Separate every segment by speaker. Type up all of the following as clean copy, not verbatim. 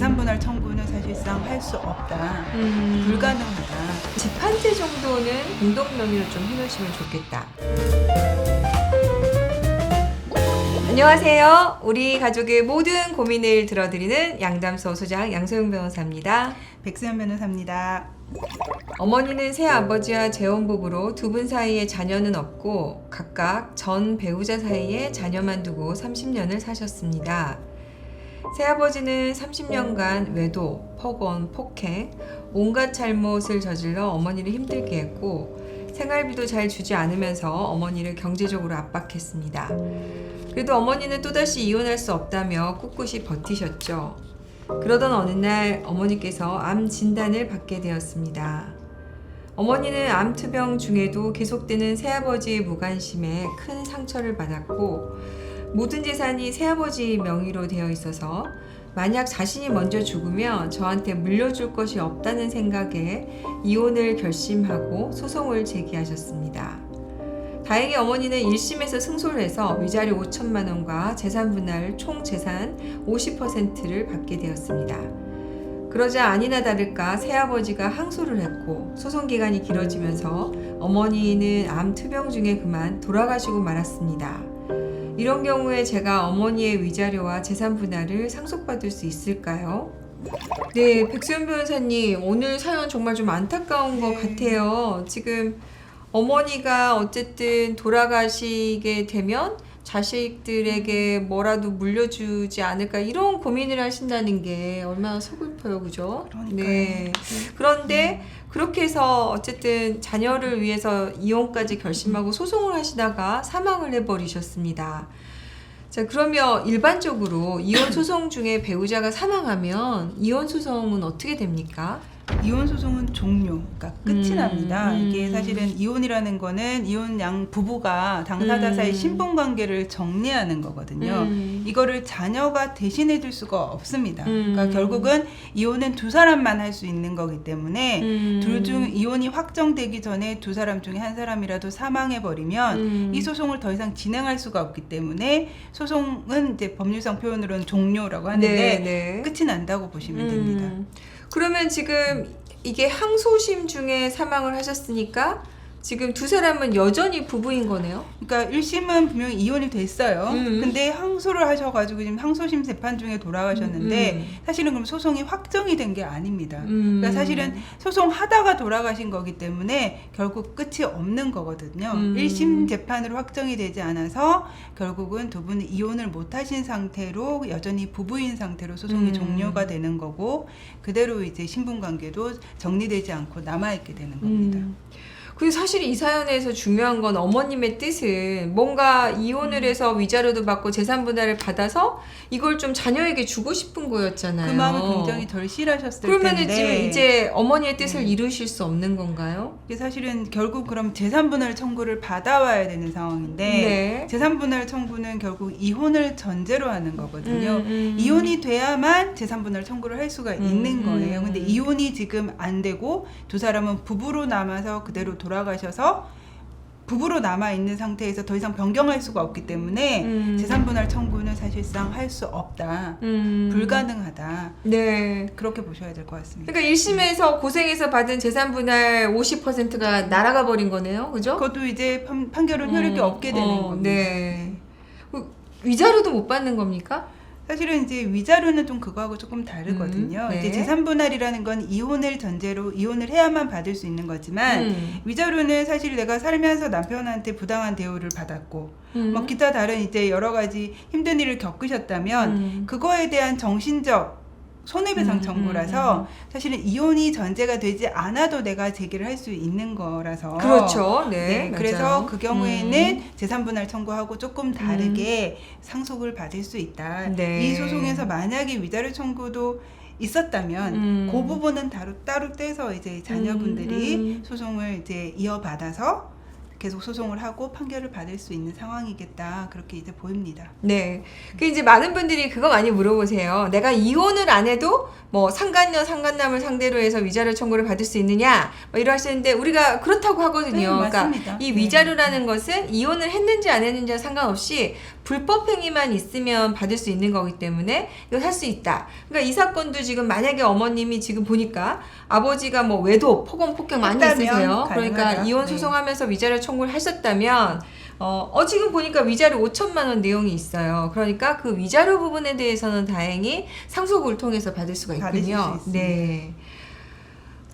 Speaker 1: 재산분할 청구는 사실상 할 수 없다. 불가능하다.
Speaker 2: 집 한 채 정도는 공동 명의로 좀 해놓으시면 좋겠다. 안녕하세요. 우리 가족의 모든 고민을 들어드리는 양담소 소장 양소영 변호사입니다.
Speaker 1: 백수연 변호사입니다.
Speaker 2: 어머니는 새아버지와 재혼부부로 두 분 사이에 자녀는 없고 각각 전 배우자 사이에 자녀만 두고 30년을 사셨습니다. 새아버지는 30년간 외도, 폭언, 폭행, 온갖 잘못을 저질러 어머니를 힘들게 했고 생활비도 잘 주지 않으면서 어머니를 경제적으로 압박했습니다. 그래도 어머니는 또다시 이혼할 수 없다며 꿋꿋이 버티셨죠. 그러던 어느 날 어머니께서 암 진단을 받게 되었습니다. 어머니는 암투병 중에도 계속되는 새아버지의 무관심에 큰 상처를 받았고 모든 재산이 새아버지 명의로 되어 있어서 만약 자신이 먼저 죽으면 저한테 물려줄 것이 없다는 생각에 이혼을 결심하고 소송을 제기하셨습니다. 다행히 어머니는 1심에서 승소를 해서 위자료 5천만 원과 재산분할 총 재산 50%를 받게 되었습니다. 그러자 아니나 다를까 새아버지가 항소를 했고 소송기간이 길어지면서 어머니는 암투병 중에 그만 돌아가시고 말았습니다. 이런 경우에 제가 어머니의 위자료와 재산분할을 상속받을 수 있을까요? 네, 백수연 변호사님, 오늘 사연 정말 좀 안타까운 것 같아요. 지금 어머니가 어쨌든 돌아가시게 되면 자식들에게 뭐라도 물려주지 않을까 이런 고민을 하신다는 게 얼마나 서글퍼요, 그죠?
Speaker 1: 그러니까요.
Speaker 2: 네. 그런데 그렇게 해서 어쨌든 자녀를 위해서 이혼까지 결심하고 소송을 하시다가 사망을 해버리셨습니다. 자, 그러면 일반적으로 이혼 소송 중에 배우자가 사망하면 이혼 소송은 어떻게 됩니까?
Speaker 1: 이혼 소송은 종료, 그러니까 끝이 납니다. 이게 사실은 이혼이라는 거는 이혼 양 부부가 당사자 사이 신분 관계를 정리하는 거거든요. 이거를 자녀가 대신해 줄 수가 없습니다. 그러니까 결국은 이혼은 두 사람만 할 수 있는 거기 때문에 둘 중 이혼이 확정되기 전에 두 사람 중에 한 사람이라도 사망해 버리면 이 소송을 더 이상 진행할 수가 없기 때문에 소송은 이제 법률상 표현으로는 종료라고 하는데
Speaker 2: 네.
Speaker 1: 끝이 난다고 보시면 됩니다.
Speaker 2: 그러면 지금 이게 항소심 중에 사망을 하셨으니까 지금 두 사람은 여전히 부부인 거네요?
Speaker 1: 그러니까 1심은 분명히 이혼이 됐어요. 근데 항소를 하셔가지고 지금 항소심 재판 중에 돌아가셨는데 사실은 그럼 소송이 확정이 된 게 아닙니다. 그러니까 사실은 소송하다가 돌아가신 거기 때문에 결국 끝이 없는 거거든요. 1심 재판으로 확정이 되지 않아서 결국은 두 분은 이혼을 못 하신 상태로 여전히 부부인 상태로 소송이 종료가 되는 거고 그대로 이제 신분관계도 정리되지 않고 남아있게 되는 겁니다.
Speaker 2: 그리고 사실 이 사연에서 중요한 건 어머님의 뜻은 뭔가 이혼을 해서 위자료도 받고 재산분할을 받아서 이걸 좀 자녀에게 주고 싶은 거였잖아요.
Speaker 1: 그 마음을 굉장히 절실하셨을
Speaker 2: 그러면은
Speaker 1: 텐데
Speaker 2: 지금 이제 어머니의 뜻을 이루실 수 없는 건가요?
Speaker 1: 이게 사실은 결국 그럼 재산분할 청구를 받아와야 되는 상황인데
Speaker 2: 네.
Speaker 1: 재산분할 청구는 결국 이혼을 전제로 하는 거거든요. 이혼이 돼야만 재산분할 청구를 할 수가 있는 거예요. 근데 이혼이 지금 안 되고 두 사람은 부부로 남아서 그대로 돌아가셔서 부부로 남아있는 상태에서 더 이상 변경할 수가 없기 때문에 재산분할 청구는 사실상 할 수 없다. 불가능하다.
Speaker 2: 네.
Speaker 1: 그렇게 보셔야 될 것 같습니다.
Speaker 2: 그러니까 1심에서 고생해서 받은 재산분할 50%가 날아가 버린 거네요. 그죠?
Speaker 1: 그것도 이제 판결은 효력이 없게 되는 겁니다.
Speaker 2: 네. 위자료도 못 받는 겁니까?
Speaker 1: 사실은 이제 위자료는 좀 그거하고 조금 다르거든요.
Speaker 2: 네.
Speaker 1: 이제 재산분할이라는 건 이혼을 전제로 이혼을 해야만 받을 수 있는 거지만 위자료는 사실 내가 살면서 남편한테 부당한 대우를 받았고 뭐 기타 다른 이제 여러 가지 힘든 일을 겪으셨다면 그거에 대한 정신적 손해배상 청구라서 사실은 이혼이 전제가 되지 않아도 내가 제기를 할 수 있는 거라서
Speaker 2: 그렇죠. 네.
Speaker 1: 그래서
Speaker 2: 맞아요.
Speaker 1: 그 경우에는 재산분할 청구하고 조금 다르게 상속을 받을 수 있다.
Speaker 2: 네.
Speaker 1: 이 소송에서 만약에 위자료 청구도 있었다면 그 부분은 따로 떼서 이제 자녀분들이 소송을 이제 이어받아서 계속 소송을 하고 판결을 받을 수 있는 상황이겠다. 그렇게 이제 보입니다.
Speaker 2: 네. 그 이제 많은 분들이 그거 많이 물어보세요. 내가 이혼을 안 해도 뭐 상간녀 상간남을 상대로 해서 위자료 청구를 받을 수 있느냐 뭐 이러 하시는데 우리가 그렇다고 하거든요.
Speaker 1: 네,
Speaker 2: 그러니까
Speaker 1: 맞습니다.
Speaker 2: 이
Speaker 1: 네.
Speaker 2: 위자료라는 것은 이혼을 했는지 안 했는지와 상관없이 불법 행위만 있으면 받을 수 있는 거기 때문에 이거 할 수 있다. 그러니까 이 사건도 지금 만약에 어머님이 지금 보니까 아버지가 뭐 외도, 폭언, 폭행 많이
Speaker 1: 했다면
Speaker 2: 있으세요. 그러니까
Speaker 1: 가능하다.
Speaker 2: 이혼
Speaker 1: 네.
Speaker 2: 소송하면서 위자료 청구를 하셨다면 지금 보니까 위자료 5천만 원 내용이 있어요. 그러니까 그 위자료 부분에 대해서는 다행히 상속을 통해서 받을 수가
Speaker 1: 받으실 수
Speaker 2: 있군요.
Speaker 1: 있습니다.
Speaker 2: 네.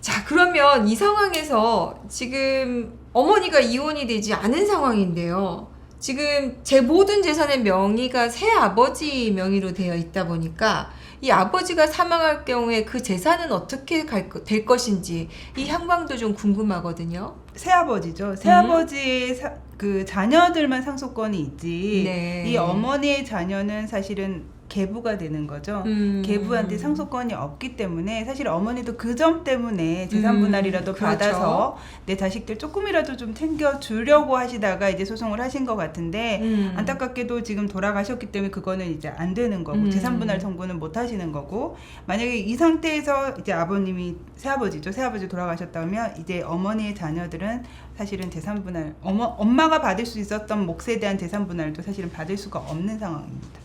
Speaker 2: 자, 그러면 이 상황에서 지금 어머니가 이혼이 되지 않은 상황인데요. 지금 제 모든 재산의 명의가 새 아버지 명의로 되어 있다 보니까 이 아버지가 사망할 경우에 그 재산은 어떻게 될 것인지 이 향방도 좀 궁금하거든요.
Speaker 1: 새아버지죠. 새아버지의 그 자녀들만 상속권이 있지.
Speaker 2: 네.
Speaker 1: 이 어머니의 자녀는 사실은 계부가 되는 거죠. 계부한테 상속권이 없기 때문에 사실 어머니도 그 점 때문에 재산 분할이라도
Speaker 2: 그렇죠.
Speaker 1: 받아서 내 자식들 조금이라도 좀 챙겨주려고 하시다가 이제 소송을 하신 것 같은데 안타깝게도 지금 돌아가셨기 때문에 그거는 이제 안 되는 거고 재산 분할 청구는 못 하시는 거고 만약에 이 상태에서 이제 아버님이 새아버지죠. 새아버지 돌아가셨다면 이제 어머니의 자녀들은 사실은 재산 분할 엄마가 받을 수 있었던 몫에 대한 재산 분할도 사실은 받을 수가 없는 상황입니다.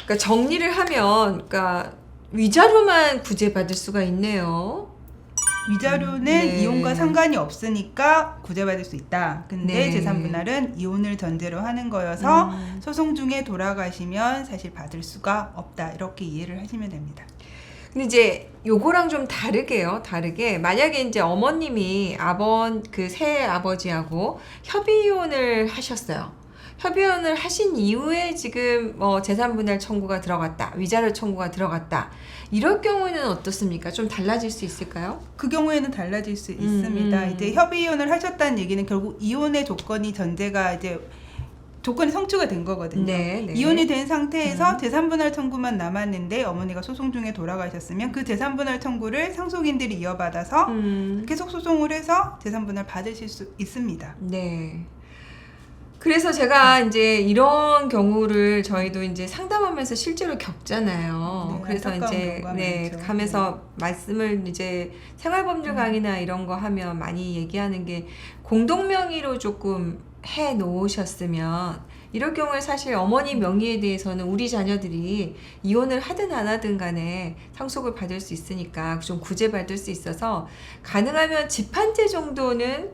Speaker 2: 그러니까 정리를 하면 그러니까 위자료만 구제받을 수가 있네요.
Speaker 1: 위자료는
Speaker 2: 네.
Speaker 1: 이혼과 상관이 없으니까 구제받을 수 있다. 근데
Speaker 2: 네.
Speaker 1: 재산 분할은 이혼을 전제로 하는 거여서 소송 중에 돌아가시면 사실 받을 수가 없다. 이렇게 이해를 하시면 됩니다.
Speaker 2: 근데 이제 요거랑 좀 다르게요. 다르게 만약에 이제 어머님이 그 새 아버지하고 협의 이혼을 하셨어요. 협의혼을 하신 이후에 지금 재산 분할 청구가 들어갔다, 위자료 청구가 들어갔다. 이럴 경우에는 어떻습니까? 좀 달라질 수 있을까요?
Speaker 1: 그 경우에는 달라질 수 있습니다. 이제 협의 이혼을 하셨다는 얘기는 결국 이혼의 조건이 전제가 이제 조건이 성취가 된 거거든요.
Speaker 2: 네.
Speaker 1: 이혼이 된 상태에서 재산 분할 청구만 남았는데 어머니가 소송 중에 돌아가셨으면 그 재산 분할 청구를 상속인들이 이어받아서 계속 소송을 해서 재산 분할 받으실 수 있습니다.
Speaker 2: 네. 그래서 제가 이제 이런 경우를 저희도 이제 상담하면서 실제로 겪잖아요.
Speaker 1: 네,
Speaker 2: 그래서
Speaker 1: 안타까운
Speaker 2: 이제
Speaker 1: 경우가 많죠.
Speaker 2: 가면서 말씀을 이제 생활법률 강의나 이런 거 하면 많이 얘기하는 게 공동명의로 조금 해 놓으셨으면 이럴 경우에 사실 어머니 명의에 대해서는 우리 자녀들이 이혼을 하든 안 하든 간에 상속을 받을 수 있으니까 좀 구제받을 수 있어서 가능하면 집 한 채 정도는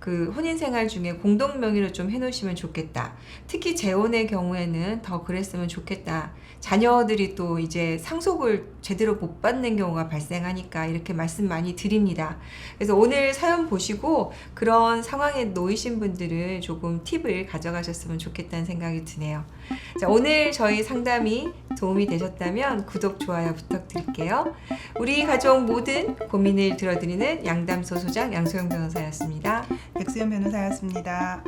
Speaker 2: 그 혼인 생활 중에 공동 명의로 좀 해놓으시면 좋겠다. 특히 재혼의 경우에는 더 그랬으면 좋겠다. 자녀들이 또 이제 상속을 제대로 못 받는 경우가 발생하니까 이렇게 말씀 많이 드립니다. 그래서 오늘 사연 보시고 그런 상황에 놓이신 분들은 조금 팁을 가져가셨으면 좋겠다는 생각이 드네요. 자, 오늘 저희 상담이 도움이 되셨다면 구독, 좋아요 부탁드릴게요. 우리 가족 모든 고민을 들어드리는 양담소 소장 양소영 변호사였습니다.
Speaker 1: 백수연 변호사였습니다.